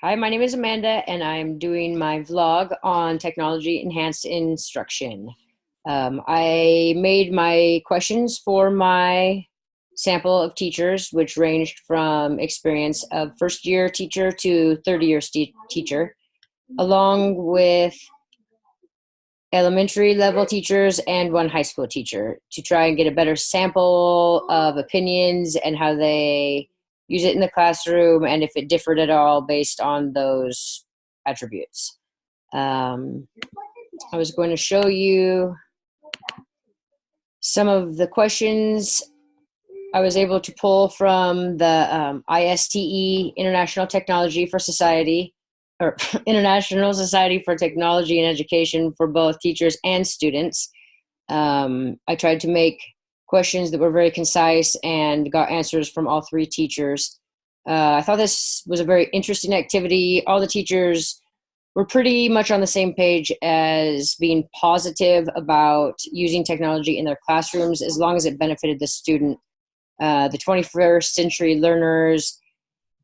Hi, my name is Amanda, and I'm doing my vlog on technology enhanced instruction. I made my questions for my sample of teachers, which ranged from experience of first year teacher to 30-year teacher, along with elementary level teachers and one high school teacher to try and get a better sample of opinions and how they use it in the classroom and if it differed at all based on those attributes. Um, I was going to show you some of the questions I was able to pull from the ISTE, International Technology for Society, or International Society for Technology and Education for both teachers and students. I tried to make questions that were very concise and got answers from all three teachers. I thought this was a very interesting activity. All the teachers were pretty much on the same page as being positive about using technology in their classrooms as long as it benefited the student. The 21st century learners,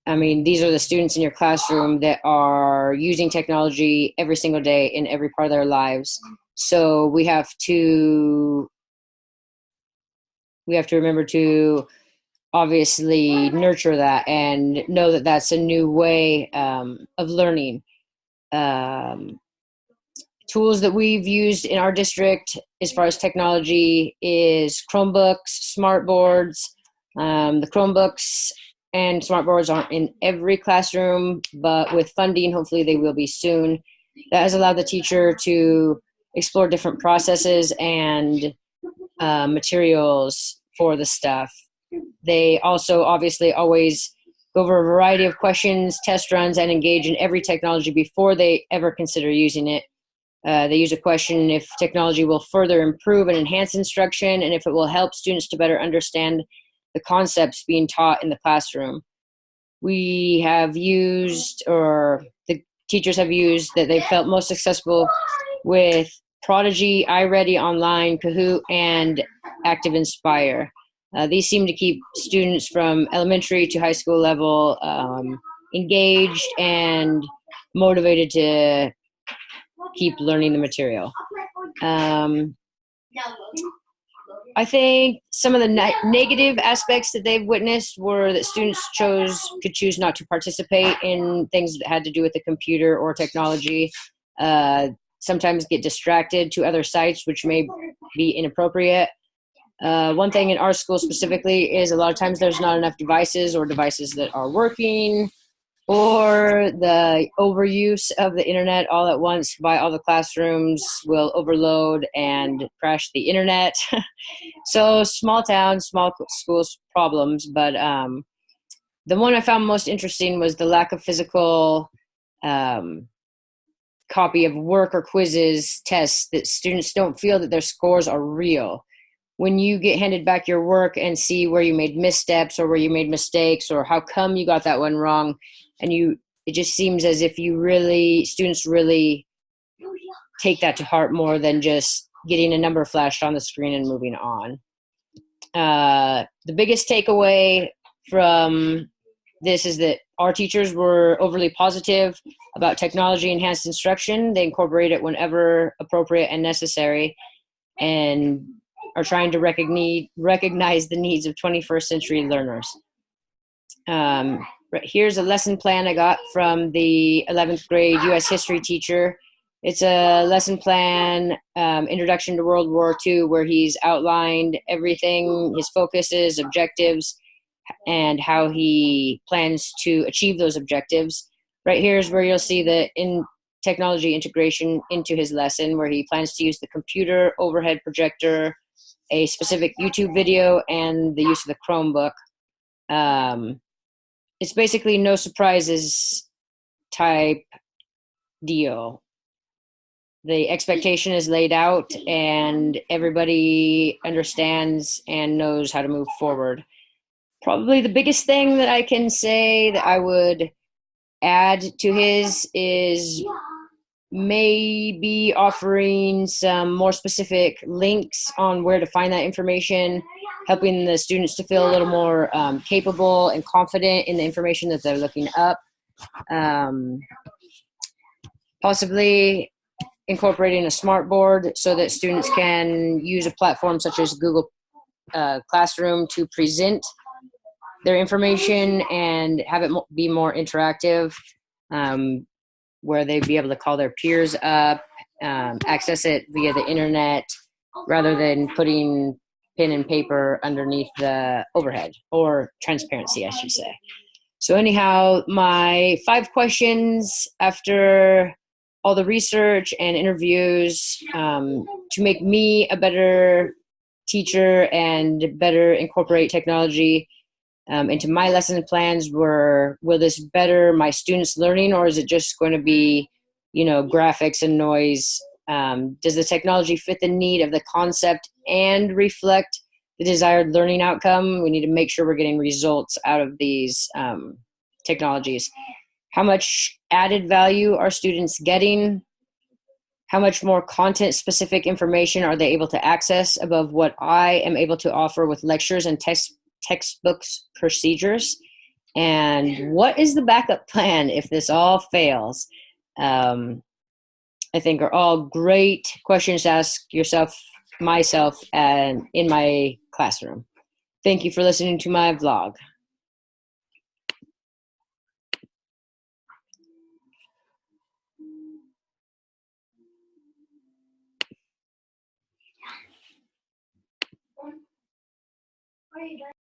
I mean, these are the students in your classroom that are using technology every single day in every part of their lives. So we have to remember to obviously nurture that and know that that's a new way of learning. Um, Tools that we've used in our district as far as technology is Chromebooks, smart boards. The Chromebooks and smart boards aren't in every classroom, but with funding, hopefully they will be soon. That has allowed the teacher to explore different processes and materials for the stuff. They also obviously always go over a variety of questions, test runs, and engage in every technology before they ever consider using it. They use a question if technology will further improve and enhance instruction and if it will help students to better understand the concepts being taught in the classroom. We have used, or the teachers have used, that they felt most successful with Prodigy, iReady Online, Kahoot, and Active Inspire. These seem to keep students from elementary to high school level engaged and motivated to keep learning the material. I think some of the negative aspects that they've witnessed were that students could choose not to participate in things that had to do with the computer or technology. Sometimes get distracted to other sites, which may be inappropriate. One thing in our school specifically is a lot of times there's not enough devices or devices that are working, or the overuse of the internet all at once by all the classrooms will overload and crash the internet. So small towns, small schools problems, but the one I found most interesting was the lack of physical copy of work or quizzes, tests, that students don't feel that their scores are real. When you get handed back your work and see where you made missteps or where you made mistakes or how come you got that one wrong, and it just seems as if students really take that to heart more than just getting a number flashed on the screen and moving on. The biggest takeaway from this is that our teachers were overly positive about technology enhanced instruction. They incorporate it whenever appropriate and necessary, and are trying to recognize the needs of 21st century learners. Here's a lesson plan I got from the 11th grade U.S. history teacher. It's a lesson plan, Introduction to World War II, where he's outlined everything, his focuses, objectives, and how he plans to achieve those objectives. Right here is where you'll see the technology integration into his lesson, where he plans to use the computer, overhead projector, a specific YouTube video, and the use of the Chromebook. It's basically no surprises type deal. The expectation is laid out and everybody understands and knows how to move forward. Probably the biggest thing that I can say that I would add to his is maybe offering some more specific links on where to find that information, helping the students to feel a little more capable and confident in the information that they're looking up. Possibly incorporating a smart board so that students can use a platform such as Google Classroom to present their information and have it be more interactive, where they'd be able to call their peers up, access it via the internet, rather than putting pen and paper underneath the overhead, or transparency, I should say. So anyhow, my 5 questions after all the research and interviews, to make me a better teacher and better incorporate technology into my lesson plans were, will this better my students' learning, or is it just going to be, graphics and noise? Does the technology fit the need of the concept and reflect the desired learning outcome? We need to make sure we're getting results out of these technologies. How much added value are students getting? How much more content specific information are they able to access above what I am able to offer with lectures and textbooks procedures? And what is the backup plan if this all fails? I think are all great questions to ask yourself, myself, and in my classroom. Thank you for listening to my vlog. Why are you done?